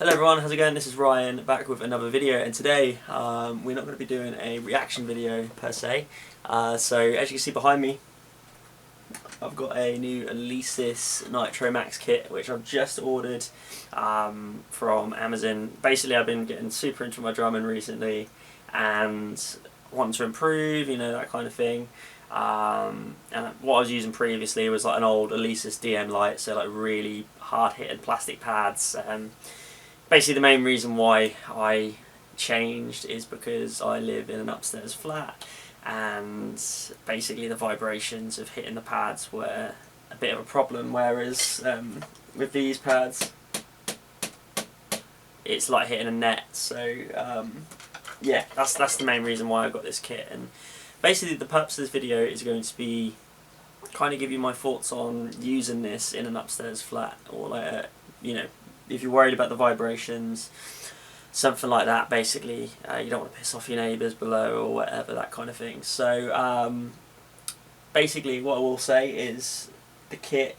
Hello everyone, how's it going? This is Ryan back with another video, and today we're not going to be doing a reaction video per se. So as you can see behind me, I've got a new Alesis Nitro Max kit which I've just ordered from Amazon. Basically I've been getting super into my drumming recently and wanting to improve, you know, that kind of thing. And what I was using previously was like an old Alesis DM Lite, so like really hard hitting plastic pads. Basically the main reason why I changed is because I live in an upstairs flat, and basically the vibrations of hitting the pads were a bit of a problem, whereas with these pads it's like hitting a net. So yeah, that's the main reason why I got this kit. And basically the purpose of this video is going to be kind of give you my thoughts on using this in an upstairs flat, or like you know, if you're worried about the vibrations, something like that. Basically you don't want to piss off your neighbours below or whatever, that kind of thing. So basically what I will say is the kit,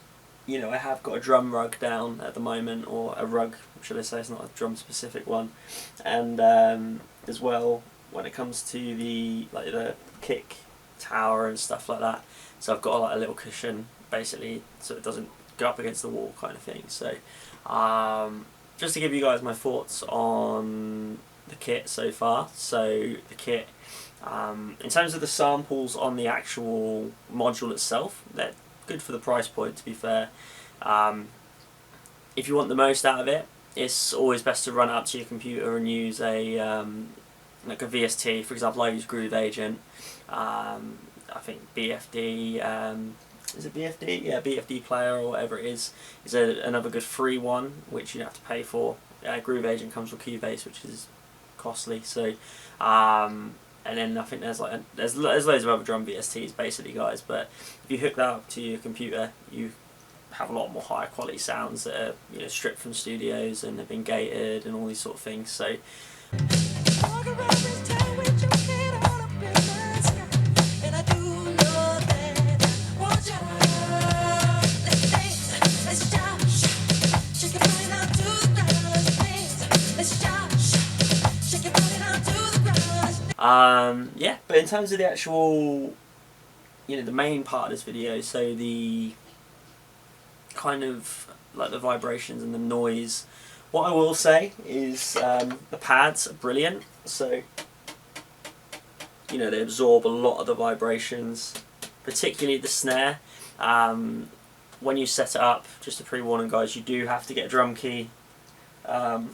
you know, I have got a drum rug down at the moment, or a rug should I say, it's not a drum specific one. And as well, when it comes to the kick tower and stuff like that, so I've got like a little cushion basically so it doesn't go up against the wall kind of thing. So just to give you guys my thoughts on the kit so far. So the kit, in terms of the samples on the actual module itself, they're good for the price point, to be fair. If you want the most out of it, it's always best to run it up to your computer and use a like a VST. For example, I use Groove Agent. I think BFD, is it BFD? Yeah, BFD Player or whatever it is another good free one, which you don't have to pay for. Groove Agent comes with Cubase, which is costly. So, and then I think there's loads of other drum VSTs basically, guys. But if you hook that up to your computer, you have a lot more higher quality sounds that are, you know, stripped from studios and have been gated and all these sort of things. So. Yeah, but in terms of the actual, you know, the main part of this video, so the kind of like the vibrations and the noise, what I will say is the pads are brilliant. So, you know, they absorb a lot of the vibrations, particularly the snare. When you set it up, just a pre-warning guys, you do have to get a drum key, kind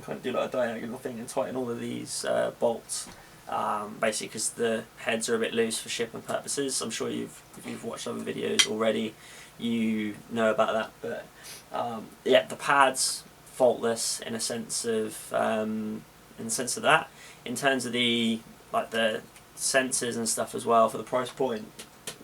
of do like a diagonal thing and tighten all of these bolts. Basically because the heads are a bit loose for shipping purposes. I'm sure if you've watched other videos already, you know about that. But yeah, the pads faultless in a sense of that. In terms of the sensors and stuff as well, for the price point,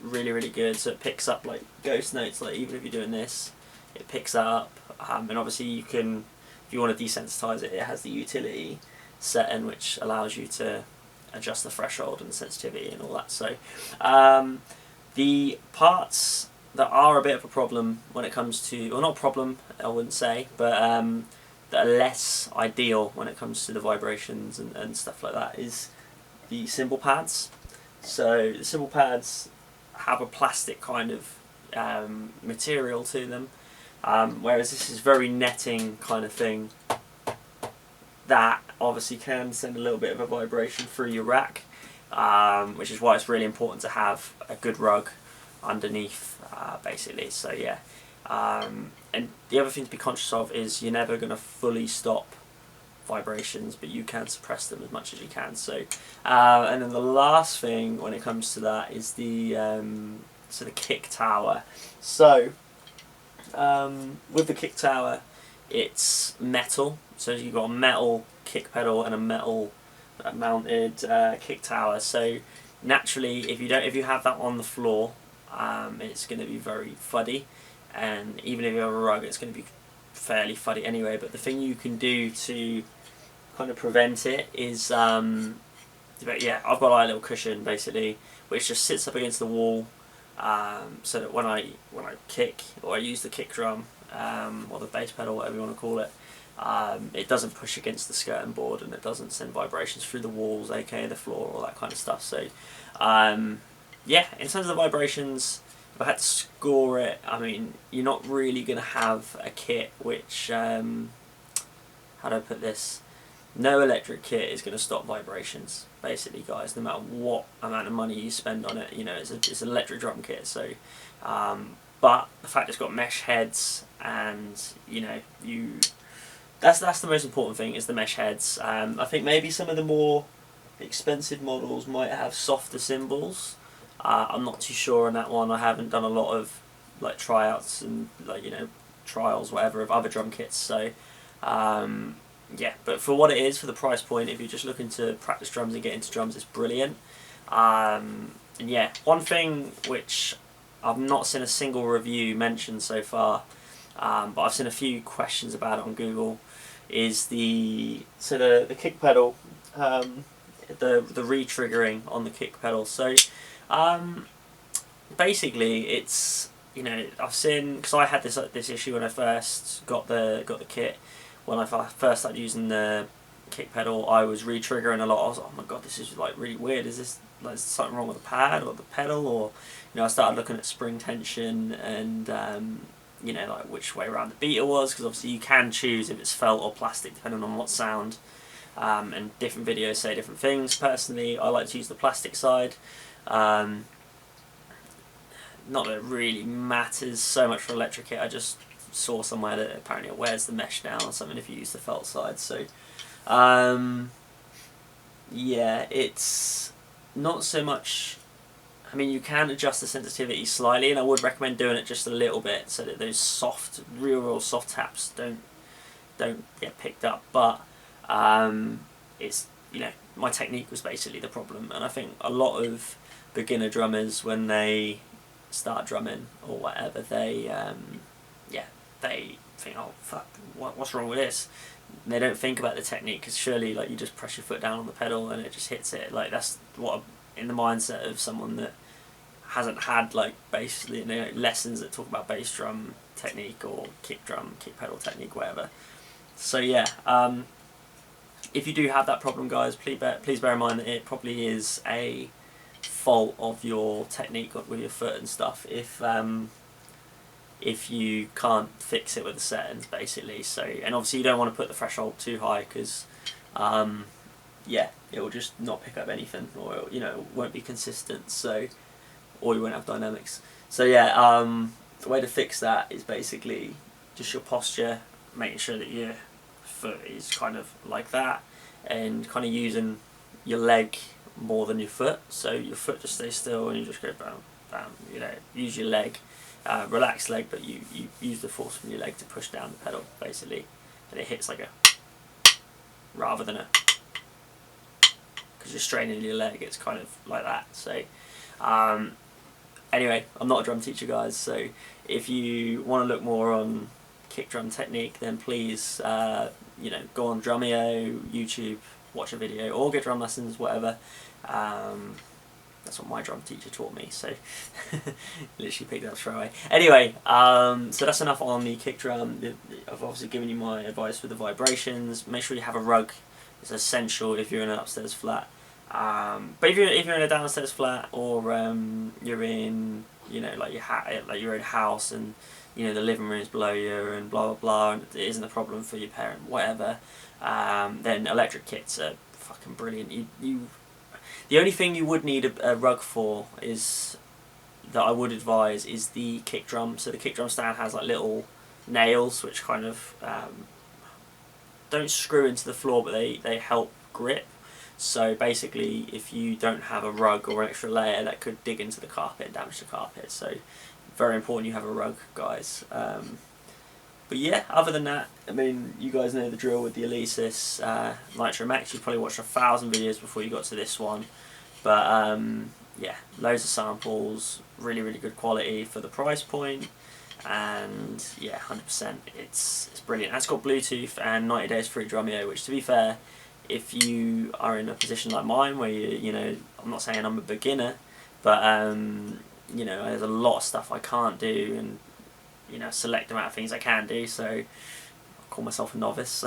really good. So it picks up like ghost notes, like even if you're doing this, it picks that up. And obviously you can, if you want to desensitize it, it has the utility setting which allows you to adjust the threshold and sensitivity and all that. So the parts that are a bit of a problem when it comes to, or not a problem I wouldn't say, but that are less ideal when it comes to the vibrations and stuff like that, is the cymbal pads. So the cymbal pads have a plastic kind of material to them, whereas this is very netting kind of thing that obviously can send a little bit of a vibration through your rack, which is why it's really important to have a good rug underneath, basically. So yeah, and the other thing to be conscious of is you're never going to fully stop vibrations, but you can suppress them as much as you can. So and then the last thing when it comes to that is the the kick tower. So with the kick tower, it's metal, so you've got a metal kick pedal and a metal mounted kick tower. So naturally, if you have that on the floor, it's going to be very fuddy, and even if you have a rug, it's going to be fairly fuddy anyway. But the thing you can do to kind of prevent it is, yeah, I've got like a little cushion basically, which just sits up against the wall, so that when I kick, or I use the kick drum, or the bass pedal, whatever you want to call it, It doesn't push against the skirting board, and it doesn't send vibrations through the walls, aka the floor, all that kind of stuff. So yeah, in terms of the vibrations, if I had to score it, I mean, you're not really going to have a kit which, how do I put this? No electric kit is going to stop vibrations, basically, guys, no matter what amount of money you spend on it. You know, it's an electric drum kit, so, but the fact it's got mesh heads, and, you know, that's the most important thing, is the mesh heads. I think maybe some of the more expensive models might have softer cymbals. I'm not too sure on that one. I haven't done a lot of like tryouts and like, you know, trials, whatever, of other drum kits. So yeah, but for what it is, for the price point, if you're just looking to practice drums and get into drums, it's brilliant. And yeah, one thing which I've not seen a single review mentioned so far, but I've seen a few questions about it on Google, is the kick pedal, the retriggering on the kick pedal. So basically, it's, you know, I've seen, because I had this issue when I first got the kit. When I first started using the kick pedal, I was re-triggering a lot. I was like, oh my god, this is like really weird. Is this like something wrong with the pad or the pedal? Or, you know, I started looking at spring tension and you know, like which way around the beater was, because obviously you can choose if it's felt or plastic depending on what sound. And different videos say different things. Personally, I like to use the plastic side. Not that it really matters so much for electric kit. I just saw somewhere that apparently it wears the mesh down or something if you use the felt side. So yeah, it's not so much. I mean, you can adjust the sensitivity slightly, and I would recommend doing it just a little bit so that those soft, real soft taps don't get picked up. But it's, you know, my technique was basically the problem, and I think a lot of beginner drummers, when they start drumming or whatever, they they think, oh fuck, what's wrong with this? And they don't think about the technique, because surely, like, you just press your foot down on the pedal and it just hits it. Like, that's what in the mindset of someone that hasn't had like basically, you know, lessons that talk about bass drum technique or kick pedal technique, whatever. So yeah, if you do have that problem, guys, please bear in mind that it probably is a fault of your technique with your foot and stuff, if you can't fix it with the settings, basically. So, and obviously you don't want to put the threshold too high, because yeah, it will just not pick up anything, or, you know, it won't be consistent, so, or you won't have dynamics. So yeah, the way to fix that is basically just your posture, making sure that your foot is kind of like that, and kind of using your leg more than your foot. So your foot just stays still and you just go bam, bam, you know, use your leg, relaxed leg, but you use the force from your leg to push down the pedal, basically, and it hits like a, rather than a, because you're straining your leg, it's kind of like that. So anyway, I'm not a drum teacher, guys, so if you want to look more on kick drum technique, then please you know, go on Drumeo, YouTube, watch a video, or get drum lessons, whatever. That's what my drum teacher taught me, so literally picked it up straight away. Anyway, so that's enough on the kick drum. I've obviously given you my advice for the vibrations. Make sure you have a rug. It's essential if you're in an upstairs flat. But if you're in a downstairs flat, or you're in, you know, like your own house, and, you know, the living room is below you and blah blah blah, and it isn't a problem for your parent, whatever, then electric kits are fucking brilliant. The only thing you would need a rug for, is, that I would advise, is the kick drum. So the kick drum stand has like little nails which kind of don't screw into the floor, but they help grip. So basically, if you don't have a rug or an extra layer, that could dig into the carpet and damage the carpet. So very important you have a rug, guys. But yeah, other than that, I mean, you guys know the drill with the Alesis Nitro Max. You probably watched 1,000 videos before you got to this one. But yeah, loads of samples, really good quality for the price point, and yeah, 100%. It's brilliant. And it's got Bluetooth and 90 days free Drumeo, which, to be fair, if you are in a position like mine where you know, I'm not saying I'm a beginner, but you know, there's a lot of stuff I can't do, and, you know, select amount of things I can do, so call myself a novice.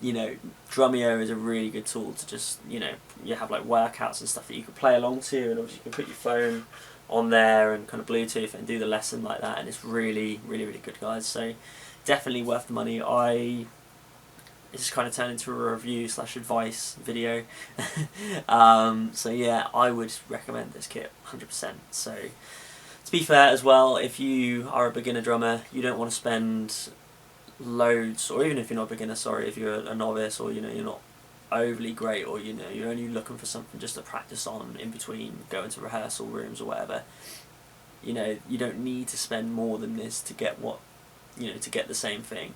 You know, Drumeo is a really good tool to just, you know, you have like workouts and stuff that you can play along to, and obviously you can put your phone on there and kind of Bluetooth and do the lesson like that, and it's really, really, really good, guys. So definitely worth the money. It's kind of turned into a review / advice video. So yeah, I would recommend this kit 100%. So to be fair as well, if you are a beginner drummer, you don't want to spend loads, or even if you're not a beginner, sorry, if you're a novice, or you know, you're not overly great, or you know, you're only looking for something just to practice on in between going to rehearsal rooms or whatever, you know, you don't need to spend more than this to get what, you know, to get the same thing.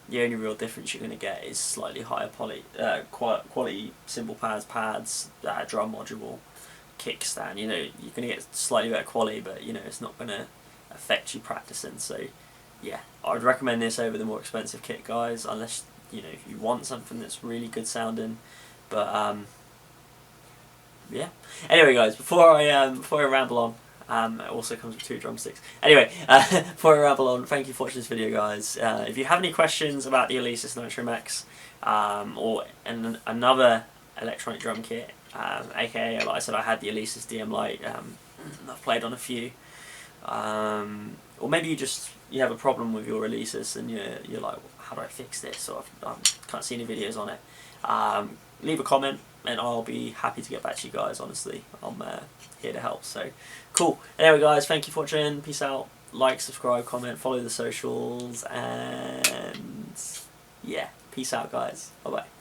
The only real difference you're going to get is slightly higher quality cymbal pads, drum module, kickstand. You know, you're going to get slightly better quality, but you know, it's not going to affect you practicing. So yeah, I would recommend this over the more expensive kit, guys, unless, you know, if you want something that's really good sounding. But yeah. Anyway, guys, before I ramble on, it also comes with 2 drumsticks. Anyway, before I ramble on, thank you for watching this video, guys. If you have any questions about the Alesis Nitro Max, or another electronic drum kit, aka, like I said, I had the Alesis DM Lite, I've played on a few, or maybe you have a problem with your Alesis and you're like, how do I fix this, or I can't see any videos on it, leave a comment and I'll be happy to get back to you guys. Honestly, I'm here to help. So cool. Anyway, guys, thank you for watching. Peace out. Like, subscribe, comment, follow the socials, and yeah, peace out, guys. Bye bye.